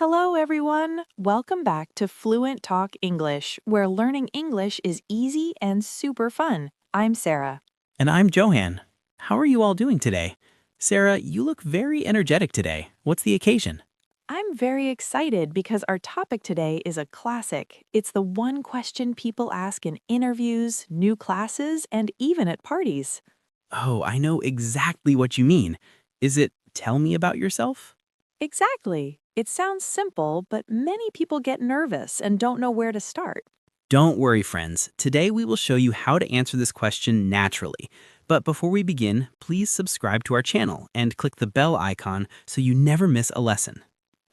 Hello, everyone. Welcome back to Fluent Talk English, where learning English is easy and super fun. I'm Sarah. And I'm Johan. How are you all doing today? Sarah, you look very energetic today. What's the occasion? I'm very excited because our topic today is a classic. It's the one question people ask in interviews, new classes, and even at parties. Oh, I know exactly what you mean. Is it tell me about yourself? Exactly. It sounds simple, but many people get nervous and don't know where to start. Don't worry, friends. Today we will show you how to answer this question naturally. But before we begin, please subscribe to our channel and click the bell icon so you never miss a lesson.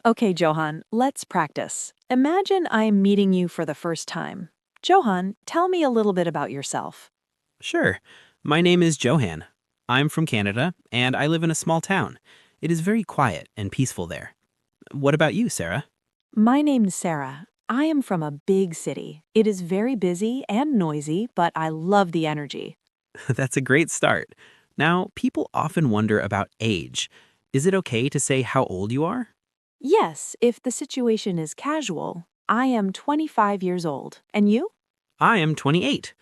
Okay, Johan, let's practice. Imagine I'm meeting you for the first time. Johan, tell me a little bit about yourself. Sure. My name is Johan. I'm from Canada, and I live in a small town. It is very quiet and peaceful there. What about you, Sarah? My name's Sarah. I am from a big city. It is very busy and noisy, but I love the energy. That's a great start. Now, people often wonder about age. Is it okay to say how old you are? Yes, if the situation is casual. I am 25 years old. And you? I am 28.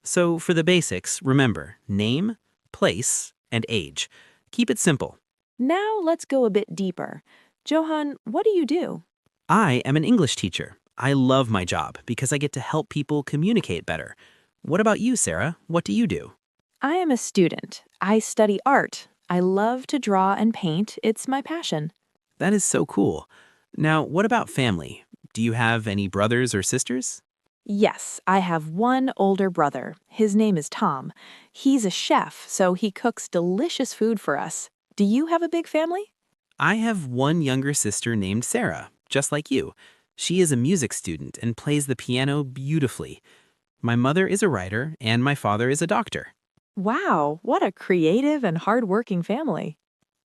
So, for the basics, remember name, place, and age. Keep it simple. Now let's go a bit deeper. Johan, what do you do? I am an English teacher. I love my job because I get to help people communicate better. What about you, Sarah? What do you do? I am a student. I study art. I love to draw and paint. It's my passion. That is so cool. Now, what about family? Do you have any brothers or sisters? Yes, I have one older brother. His name is Tom. He's a chef, so he cooks delicious food for us. Do you have a big family? I have one younger sister named Sarah, just like you. She is a music student and plays the piano beautifully. My mother is a writer and my father is a doctor. Wow, what a creative and hardworking family.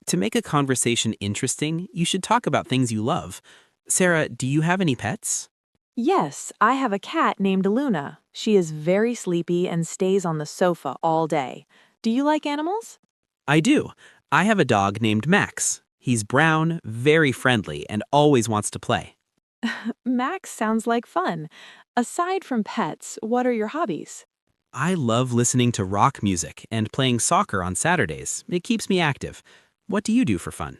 To make a conversation interesting, you should talk about things you love. Sarah, do you have any pets? Yes, I have a cat named Luna. She is very sleepy and stays on the sofa all day. Do you like animals? I do. I have a dog named Max. He's brown, very friendly, and always wants to play. Max sounds like fun. Aside from pets, what are your hobbies? I love listening to rock music and playing soccer on Saturdays. It keeps me active. What do you do for fun?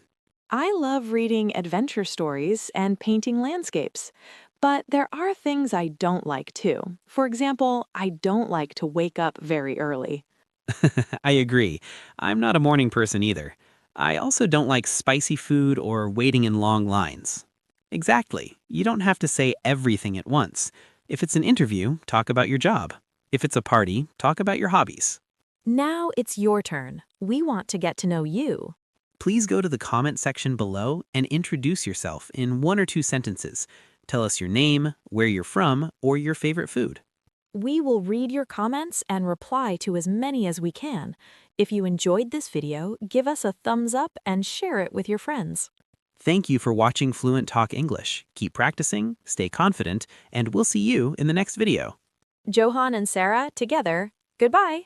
I love reading adventure stories and painting landscapes. But there are things I don't like too. For example, I don't like to wake up very early. I agree. I'm not a morning person either. I also don't like spicy food or waiting in long lines. Exactly. You don't have to say everything at once. If it's an interview, talk about your job. If it's a party, talk about your hobbies. Now it's your turn. We want to get to know you. Please go to the comment section below and introduce yourself in 1 or 2 sentences. Tell us your name, where you're from, or your favorite food. We will read your comments and reply to as many as we can. If you enjoyed this video, give us a thumbs up and share it with your friends. Thank you for watching Fluent Talk English. Keep practicing, stay confident, and we'll see you in the next video. Johan and Sarah, together, goodbye.